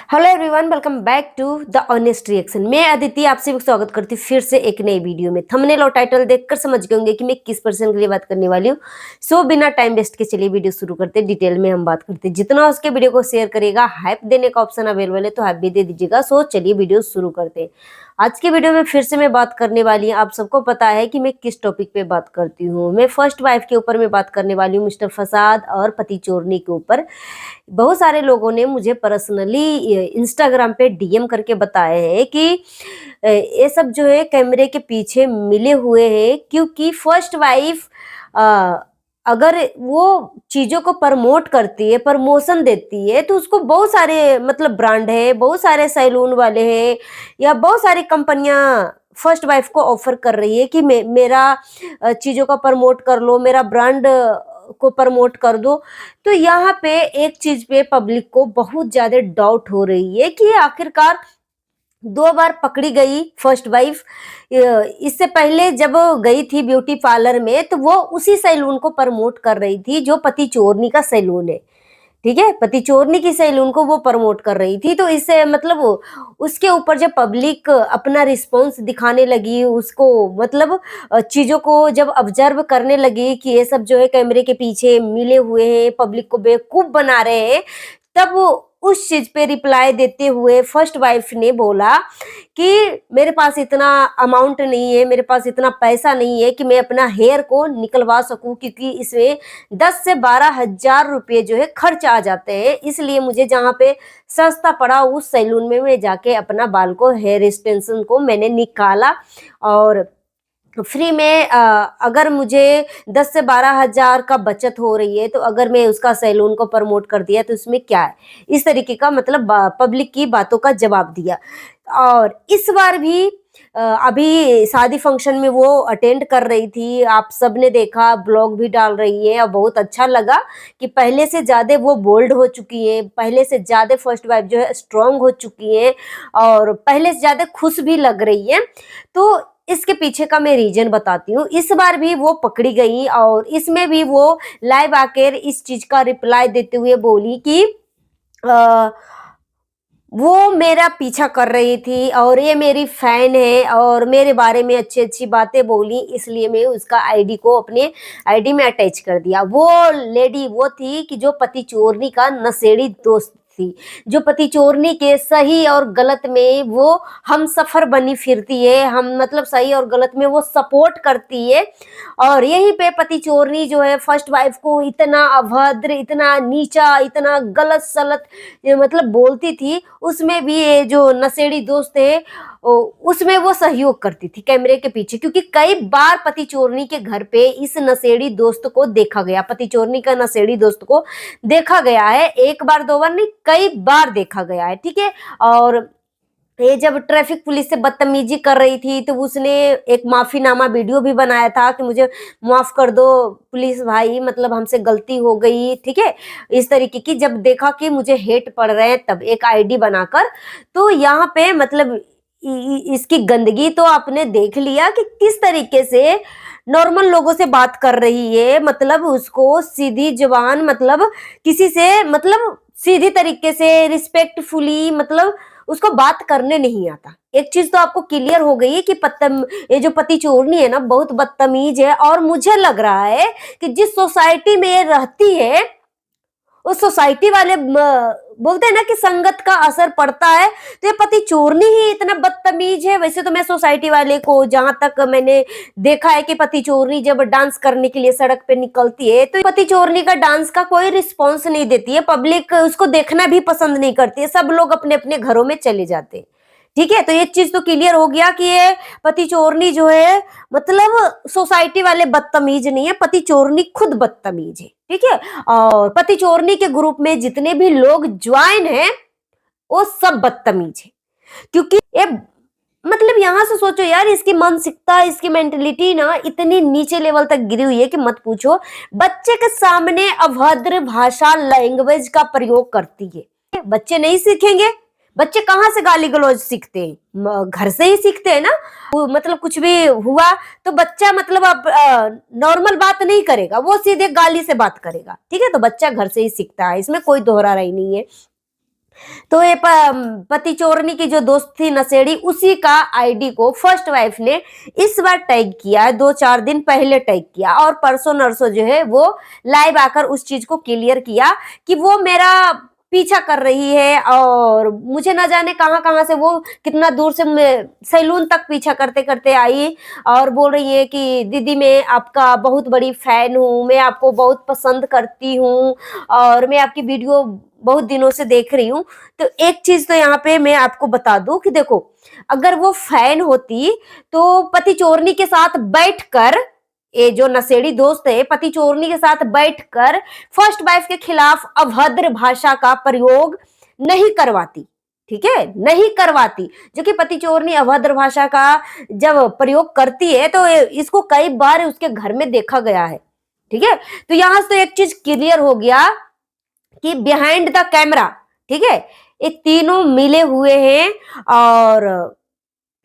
Hello everyone, welcome back to the honest reaction. मैं अदिति आप सभी को स्वागत करती हूँ फिर से एक नई वीडियो में। थंबनेल और टाइटल देखकर समझ गए होंगे कि मैं किस पर्सन के लिए बात करने वाली हूँ। सो बिना टाइम वेस्ट के चलिए वीडियो शुरू करते हैं। डिटेल में हम बात करते हैं। जितना उसके वीडियो को शेयर करेगा, हाइप देने का ऑप्शन अवेलेबल है तो हाइप भी दे दीजिएगा। सो चलिए वीडियो शुरू करते हैं। आज के वीडियो में फिर से मैं बात करने वाली हूँ। आप सबको पता है कि मैं किस टॉपिक पे बात करती हूँ। मैं फर्स्ट वाइफ के ऊपर मैं बात करने वाली हूँ, मिस्टर फसाद और पति चोरनी के ऊपर। बहुत सारे लोगों ने मुझे पर्सनली इंस्टाग्राम पे डीएम करके बताए हैं कि ये सब जो है कैमरे के पीछे मिले हुए हैं, क्योंकि फर्स्ट वाइफ अगर वो चीजों को प्रमोट करती है, प्रमोशन देती है, तो उसको बहुत सारे मतलब ब्रांड है, बहुत सारे सैलून वाले हैं या बहुत सारी कंपनियां फर्स्ट वाइफ को ऑफर कर रही है कि मेरा चीजों का प्रमोट कर लो, मेरा ब्रांड को प्रमोट कर दो। तो यहाँ पे एक चीज पे पब्लिक को बहुत ज्यादा डाउट हो रही है कि आखिरकार 2 बार पकड़ी गई फर्स्ट वाइफ। इससे पहले जब गई थी ब्यूटी पार्लर में, तो वो उसी सैलून को प्रमोट कर रही थी जो पति चोरनी का सैलून है। ठीक है, पति चोरनी की सैलून को वो प्रमोट कर रही थी। तो इससे मतलब उसके ऊपर जब पब्लिक अपना रिस्पॉन्स दिखाने लगी, उसको मतलब चीजों को जब ऑब्जर्व करने लगी कि ये सब जो है कैमरे के पीछे मिले हुए हैं, पब्लिक को बेवकूफ बना रहे हैं, तब उस चीज पे रिप्लाई देते हुए फर्स्ट वाइफ ने बोला कि मेरे पास इतना अमाउंट नहीं है, मेरे पास इतना पैसा नहीं है कि मैं अपना हेयर को निकलवा सकूं, क्योंकि इसमें 10 से 12 हजार रुपये जो है खर्च आ जाते हैं। इसलिए मुझे जहाँ पे सस्ता पड़ा उस सैलून में मैं जाके अपना बाल को, हेयर एक्सटेंशन को मैंने निकाला। और फ्री में अगर मुझे 10 से 12 हजार का बचत हो रही है, तो अगर मैं उसका सैलून को प्रमोट कर दिया तो उसमें क्या है। इस तरीके का मतलब पब्लिक की बातों का जवाब दिया। और इस बार भी अभी शादी फंक्शन में वो अटेंड कर रही थी, आप सबने देखा, ब्लॉग भी डाल रही है और बहुत अच्छा लगा कि पहले से ज्यादा वो बोल्ड हो चुकी है, पहले से ज्यादा फर्स्ट वाइफ जो है स्ट्रांग हो चुकी है और पहले से ज्यादा खुश भी लग रही है। तो इसके पीछे का मैं रीजन बताती हूँ। इस बार भी वो पकड़ी गई और इसमें भी वो लाइव आकर इस चीज का रिप्लाई देते हुए बोली कि आ, वो मेरा पीछा कर रही थी और ये मेरी फैन है और मेरे बारे में अच्छी अच्छी बातें बोली, इसलिए मैं उसका आईडी को अपने आईडी में अटैच कर दिया। वो लेडी वो थी कि जो पति चोरनी का नशेड़ी दोस्त थी, जो पति चोरनी के सही और गलत में वो हम सफर बनी फिरती है, हम मतलब सही और गलत में वो सपोर्ट करती है। और यहीं पे पति चोरनी जो है फर्स्ट वाइफ को इतना अभद्र, इतना नीचा, इतना गलत सलत ये मतलब बोलती थी। उसमें भी ये जो नशेड़ी दोस्त है उसमें वो सहयोग करती थी कैमरे के पीछे, क्योंकि कई बार पति चोरनी के घर पे इस नशेड़ी दोस्त को देखा गया, पति चोरनी का नशेड़ी दोस्त को देखा गया है। 1 बार 2 बार नहीं, कई बार देखा गया है। ठीक है। और ये जब ट्रैफिक पुलिस से बदतमीजी कर रही थी तो उसने एक माफीनामा वीडियो भी बनाया था कि मुझे माफ कर दो पुलिस भाई, मतलब हमसे गलती हो गई। ठीक है। इस तरीके की जब देखा कि मुझे हेट पड़ रहे हैं, तब एक आईडी बनाकर, तो यहाँ पे मतलब इसकी गंदगी तो आपने देख लिया कि किस तरीके से नॉर्मल लोगों से बात कर रही है। मतलब उसको सीधी जबान, मतलब किसी से मतलब सीधी तरीके से रिस्पेक्टफुली मतलब उसको बात करने नहीं आता। एक चीज तो आपको क्लियर हो गई है कि ये जो पति चोरनी है ना, बहुत बदतमीज है। और मुझे लग रहा है कि जिस सोसाइटी में ये रहती है, उस सोसाइटी वाले बोलते हैं ना कि संगत का असर पड़ता है, तो ये पति चोरनी ही इतना बदतमीज है। वैसे तो मैं सोसाइटी वाले को, जहां तक मैंने देखा है कि पति चोरनी जब डांस करने के लिए सड़क पे निकलती है, तो पति चोरनी का डांस का कोई रिस्पॉन्स नहीं देती है, पब्लिक उसको देखना भी पसंद नहीं करती है, सब लोग अपने अपने घरों में चले जाते हैं। ठीक है। तो ये चीज तो क्लियर हो गया कि ये पति चोरनी जो है मतलब सोसाइटी वाले बदतमीज नहीं है, पति चोरनी खुद बदतमीज है। ठीक है। और पति चोरनी के ग्रुप में जितने भी लोग ज्वाइन हैं वो सब बदतमीज है, क्योंकि ये मतलब यहां से सोचो यार, इसकी मानसिकता, इसकी मेंटेलिटी ना इतनी नीचे लेवल तक गिरी हुई है कि मत पूछो। बच्चे के सामने अभद्र भाषा, लैंग्वेज का प्रयोग करती है। बच्चे नहीं सीखेंगे, बच्चे कहाँ से गाली गलौज सीखते हैं, घर से ही सीखते हैं ना। मतलब कुछ भी हुआ तो बच्चा मतलब अब नॉर्मल बात नहीं करेगा, वो सीधे गाली से बात करेगा। ठीक है। तो बच्चा घर से ही सीखता है, इसमें कोई दोहरा राय नहीं है। तो ये पति चोरनी की जो दोस्त थी नशेड़ी, उसी का आईडी को फर्स्ट वाइफ ने इस बार टैग किया है, 2-4 दिन पहले टैग किया, और परसों नरसों जो है वो लाइव आकर उस चीज को क्लियर किया कि वो मेरा पीछा कर रही है, और मुझे ना जाने कहाँ कहाँ से वो कितना दूर से सैलून तक पीछा करते करते आई, और बोल रही है कि दीदी मैं आपका बहुत बड़ी फैन हूँ, मैं आपको बहुत पसंद करती हूँ, और मैं आपकी वीडियो बहुत दिनों से देख रही हूँ। तो एक चीज तो यहाँ पे मैं आपको बता दूं कि देखो, अगर वो फैन होती तो पति चोरनी के साथ बैठकर, ये जो नशेड़ी दोस्त है पति चोरनी के साथ बैठकर फर्स्ट वाइफ के खिलाफ अभद्र भाषा का प्रयोग नहीं करवाती। ठीक है, नहीं करवाती। जो कि पति चोरनी अभद्र भाषा का जब प्रयोग करती है तो इसको कई बार उसके घर में देखा गया है। ठीक है, तो यहां से तो एक चीज क्लियर हो गया कि बिहाइंड द कैमरा, ठीक है, ये तीनों मिले हुए हैं, और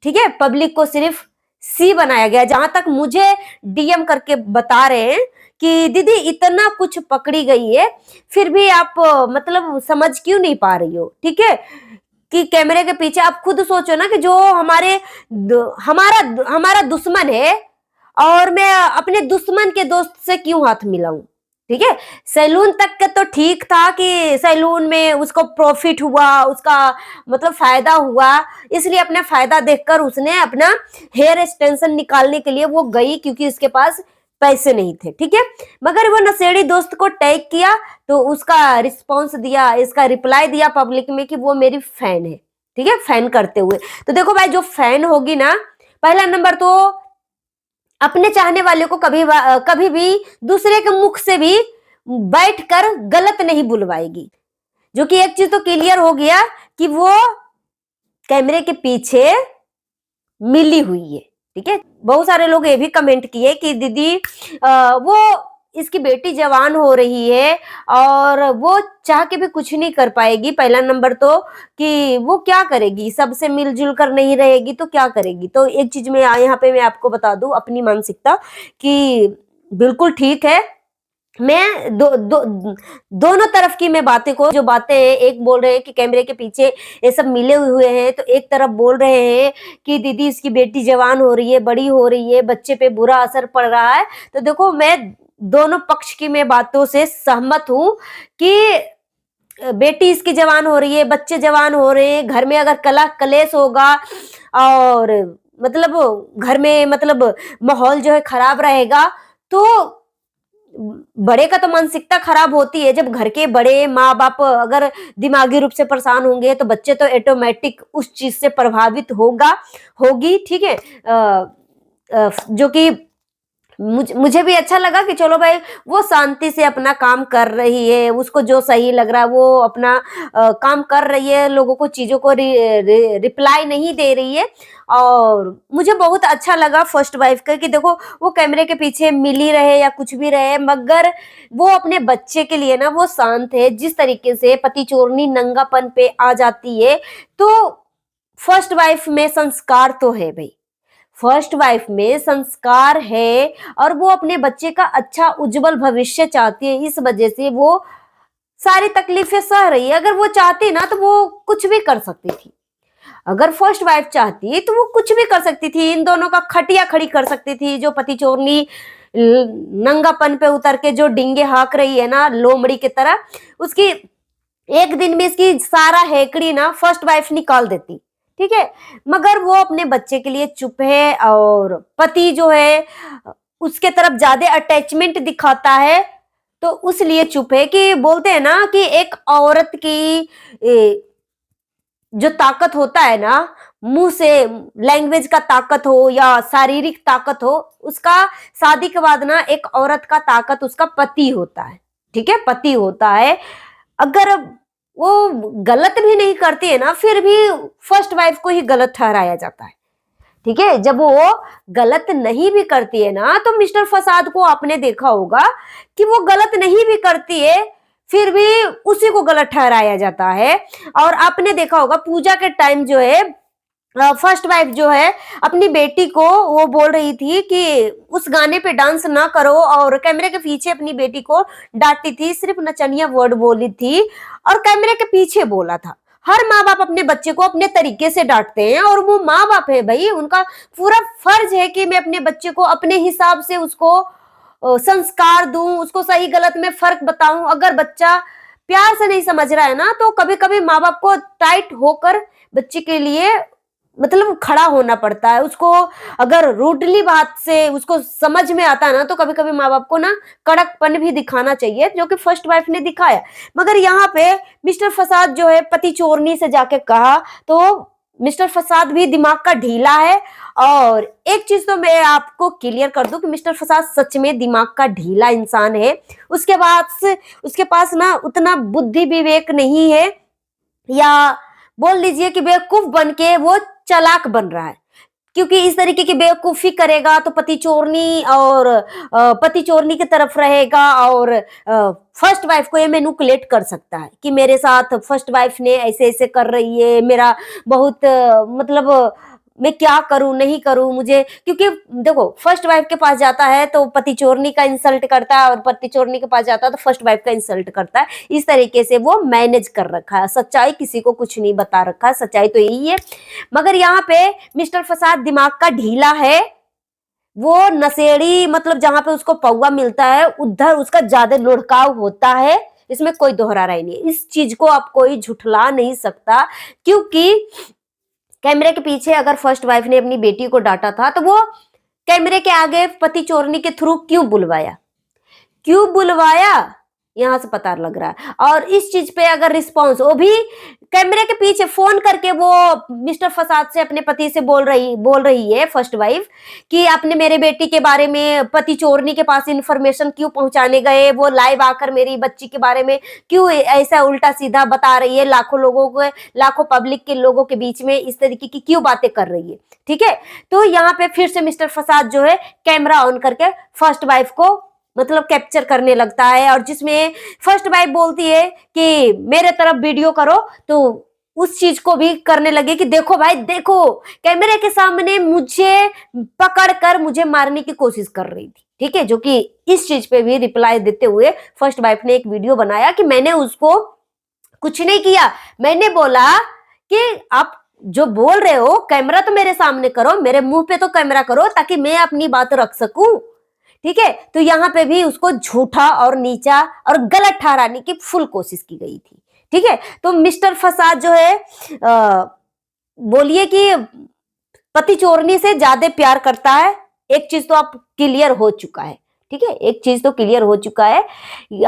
ठीक है, पब्लिक को सिर्फ सी बनाया गया। जहां तक मुझे डीएम करके बता रहे हैं कि दीदी इतना कुछ पकड़ी गई है, फिर भी आप मतलब समझ क्यों नहीं पा रही हो। ठीक है, कि कैमरे के पीछे आप खुद सोचो ना कि जो हमारा हमारा दुश्मन है, और मैं अपने दुश्मन के दोस्त से क्यों हाथ मिलाऊं। ठीक है, सैलून तक का तो ठीक था कि सैलून में उसको प्रॉफिट हुआ, उसका मतलब फायदा हुआ, इसलिए अपना फायदा देखकर उसने अपना हेयर एक्सटेंशन निकालने के लिए वो गई, क्योंकि उसके पास पैसे नहीं थे। ठीक है, मगर वो नशेड़ी दोस्त को टैग किया तो उसका रिस्पॉन्स दिया, इसका रिप्लाई दिया पब्लिक में कि वो मेरी फैन है। ठीक है, फैन करते हुए। तो देखो भाई, जो फैन होगी ना, पहला नंबर तो अपने चाहने वाले को कभी भी दूसरे के मुख से भी बैठकर गलत नहीं बुलवाएगी। जो कि एक चीज तो क्लियर हो गया कि वो कैमरे के पीछे मिली हुई है। ठीक है, बहुत सारे लोग ये भी कमेंट किए कि दीदी वो इसकी बेटी जवान हो रही है और वो चाह के भी कुछ नहीं कर पाएगी। पहला नंबर तो कि वो क्या करेगी, सबसे मिलजुल कर नहीं रहेगी तो क्या करेगी। तो एक चीज में यहाँ पे मैं आपको बता दूं अपनी मानसिकता कि बिल्कुल ठीक है। मैं दोनों तरफ की मैं बातें को, जो बातें हैं, एक बोल रहे हैं कि कैमरे के पीछे ये सब मिले हुए हैं, तो एक तरफ बोल रहे हैं कि दीदी इसकी बेटी जवान हो रही है, बड़ी हो रही है, बच्चे पे बुरा असर पड़ रहा है। तो देखो, मैं दोनों पक्ष की मैं बातों से सहमत हूँ कि बेटी इसकी जवान हो रही है, बच्चे जवान हो रहे हैं, घर में अगर कला कलेश होगा और मतलब घर में मतलब माहौल जो है खराब रहेगा, तो बड़े का तो मानसिकता खराब होती है। जब घर के बड़े माँ बाप अगर दिमागी रूप से परेशान होंगे तो बच्चे तो ऑटोमेटिक उस चीज से प्रभावित होगी। ठीक है, जो कि मुझे भी अच्छा लगा कि चलो भाई वो शांति से अपना काम कर रही है, उसको जो सही लग रहा है वो अपना काम कर रही है, लोगों को चीजों को रिप्लाई नहीं दे रही है। और मुझे बहुत अच्छा लगा फर्स्ट वाइफ का कि देखो, वो कैमरे के पीछे मिली रहे या कुछ भी रहे, मगर वो अपने बच्चे के लिए ना वो शांत है। जिस तरीके से पति चोरनी नंगापन पे आ जाती है, तो फर्स्ट वाइफ में संस्कार तो है भाई, फर्स्ट वाइफ में संस्कार है, और वो अपने बच्चे का अच्छा उज्जवल भविष्य चाहती है। इस वजह से वो सारी तकलीफें सह रही है। अगर वो चाहती ना तो वो कुछ भी कर सकती थी। अगर फर्स्ट वाइफ चाहती तो वो कुछ भी कर सकती थी, इन दोनों का खटिया खड़ी कर सकती थी। जो पति चोरनी नंगापन पे उतर के जो डिंगे हाँक रही है ना लोमड़ी की तरह, उसकी एक दिन में इसकी सारा हेकड़ी ना फर्स्ट वाइफ निकाल देती। ठीक है, मगर वो अपने बच्चे के लिए चुप है, और पति जो है उसके तरफ ज्यादा अटैचमेंट दिखाता है, तो उस लिए चुप है। कि बोलते हैं ना कि एक औरत की जो ताकत होता है ना, मुंह से लैंग्वेज का ताकत हो या शारीरिक ताकत हो, उसका शादी के बाद ना एक औरत का ताकत उसका पति होता है। ठीक है, पति होता है। अगर वो गलत भी नहीं करती है ना, फिर भी फर्स्ट वाइफ को ही गलत ठहराया जाता है। ठीक है, जब वो गलत नहीं भी करती है ना, तो मिस्टर फसाद को आपने देखा होगा कि वो गलत नहीं भी करती है, फिर भी उसी को गलत ठहराया जाता है। और आपने देखा होगा पूजा के टाइम जो है फर्स्ट वाइफ जो है अपनी बेटी को वो बोल रही थी कि उस गाने पे डांस ना करो, और कैमरे के पीछे अपनी बेटी को डांटती थी, सिर्फ नचनिया वर्ड बोली थी। और कैमरे के पीछे बोला था। हर माँ बाप अपने बच्चे को अपने तरीके से डांटते हैं और वो माँ बाप है भाई, उनका पूरा फर्ज है कि मैं अपने बच्चे को अपने हिसाब से उसको संस्कार दूं, उसको सही गलत में फर्क बताऊं। अगर बच्चा प्यार से नहीं समझ रहा है ना, तो कभी कभी माँ बाप को टाइट होकर बच्चे के लिए मतलब खड़ा होना पड़ता है। उसको अगर रूडली बात से उसको समझ में आता है ना, तो कभी कभी माँ बाप को ना कड़कपन भी दिखाना चाहिए, जो कि फर्स्ट वाइफ ने दिखाया। मगर यहाँ पे मिस्टर फसाद जो है पति चोरनी से जाके कहा, तो मिस्टर फसाद भी दिमाग का ढीला है। और एक चीज तो मैं आपको क्लियर कर दूं कि मिस्टर फसाद सच में दिमाग का ढीला इंसान है। उसके बाद से उसके पास ना उतना बुद्धि विवेक नहीं है, या बोल लीजिए कि बेवकूफ बन के वो चालाक बन रहा है। क्योंकि इस तरीके की बेवकूफी करेगा तो पति चोरनी की तरफ रहेगा, और फर्स्ट वाइफ को ये मैनिपुलेट कर सकता है कि मेरे साथ फर्स्ट वाइफ ने ऐसे ऐसे कर रही है, मेरा बहुत मतलब मैं क्या करूं नहीं करूं मुझे। क्योंकि देखो फर्स्ट वाइफ के पास जाता है तो पति चोरनी का इंसल्ट करता है, और पति चोरनी के पास जाता है तो फर्स्ट वाइफ का इंसल्ट करता है। इस तरीके से वो मैनेज कर रखा है, सच्चाई किसी को कुछ नहीं बता रखा है, सच्चाई तो यही है। मगर यहाँ पे मिस्टर फसाद दिमाग का ढीला है, वो नशेड़ी मतलब जहां पे उसको पौवा मिलता है उधर उसका ज्यादा लुढ़काव होता है। इसमें कोई दोहरा राय नहीं है, इस चीज को आप कोई झुठला नहीं सकता। क्योंकि कैमरे के पीछे अगर फर्स्ट वाइफ ने अपनी बेटी को डांटा था, तो वो कैमरे के आगे पति चोरनी के थ्रू क्यों बुलवाया, यहाँ से पता लग रहा है। और इस चीज पे अगर रिस्पॉन्स, वो भी कैमरे के पीछे फोन करके वो मिस्टर फसाद से अपने पति से बोल रही है फर्स्ट वाइफ कि आपने मेरे बेटी के बारे में पति चोरनी के पास इंफॉर्मेशन क्यों पहुंचाने गए, वो लाइव आकर मेरी बच्ची के बारे में क्यों ऐसा उल्टा सीधा बता रही है, लाखों पब्लिक के लोगों के बीच में इस तरीके की क्यों बातें कर रही है। ठीक है, तो यहाँ पे फिर से मिस्टर फसाद जो है कैमरा ऑन करके फर्स्ट वाइफ को मतलब कैप्चर करने लगता है, और जिसमें फर्स्ट वाइफ बोलती है कि मेरे तरफ वीडियो करो, तो उस चीज को भी करने लगे कि देखो भाई देखो, कैमरे के सामने मुझे पकड़कर मुझे मारने की कोशिश कर रही थी। ठीक है, जो कि इस चीज पे भी रिप्लाई देते हुए फर्स्ट वाइफ ने एक वीडियो बनाया कि मैंने उसको कुछ नहीं किया, मैंने बोला कि आप जो बोल रहे हो कैमरा तो मेरे सामने करो, मेरे मुंह पे तो कैमरा करो ताकि मैं अपनी बात रख सकूं। ठीक है, तो यहाँ पे भी उसको झूठा और नीचा और गलत ठहराने की फुल कोशिश की गई थी। ठीक है, तो मिस्टर फसाद जो है बोलिए कि पति चोरनी से ज्यादा प्यार करता है, एक चीज तो आप क्लियर हो चुका है। ठीक है, एक चीज तो क्लियर हो चुका है।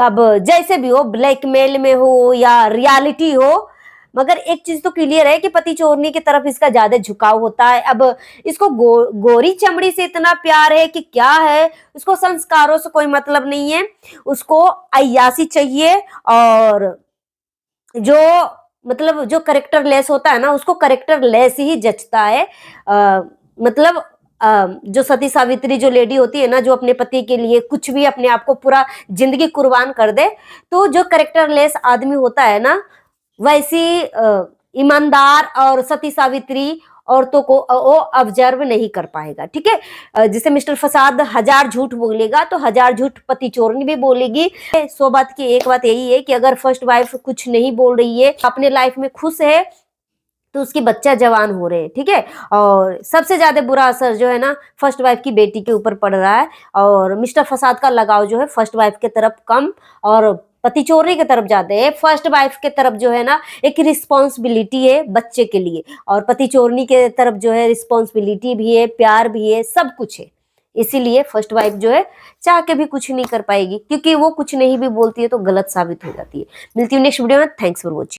अब जैसे भी हो, ब्लैकमेल में हो या रियलिटी हो, मगर एक चीज तो क्लियर है कि पति चोरनी की तरफ इसका ज्यादा झुकाव होता है। अब इसको गोरी चमड़ी से इतना प्यार है कि क्या है, उसको संस्कारों से कोई मतलब नहीं है, उसको अय्यासी चाहिए। और जो मतलब जो करेक्टर लेस होता है ना, उसको करेक्टर लेस ही जचता है। मतलब जो सती सावित्री जो लेडी होती है ना, जो अपने पति के लिए कुछ भी अपने आप को पूरा जिंदगी कुर्बान कर दे, तो जो करेक्टर लेस आदमी होता है ना, वैसी ईमानदार और सती सावित्री औरतों को वो ऑब्जर्व नहीं कर पाएगा। ठीक है, जैसे मिस्टर फसाद 1000 झूठ बोलेगा तो 1000 झूठ पति चोरनी भी बोलेगी। 100 बात की एक बात यही है कि अगर फर्स्ट वाइफ कुछ नहीं बोल रही है, अपने लाइफ में खुश है, तो उसकी बच्चा जवान हो रहे हैं। ठीक है, और सबसे ज्यादा बुरा असर जो है ना फर्स्ट वाइफ की बेटी के ऊपर पड़ रहा है, और मिस्टर फसाद का लगाव जो है फर्स्ट वाइफ के तरफ कम और पति चोरी की तरफ जाते हैं। फर्स्ट वाइफ के तरफ जो है ना एक रिस्पॉन्सिबिलिटी है बच्चे के लिए, और पति चोरनी के तरफ जो है रिस्पॉन्सिबिलिटी भी है, प्यार भी है, सब कुछ है। इसीलिए फर्स्ट वाइफ जो है चाह के भी कुछ नहीं कर पाएगी, क्योंकि वो कुछ नहीं भी बोलती है तो गलत साबित हो जाती है। मिलती हूँ नेक्स्ट वीडियो में। Thanks for watching.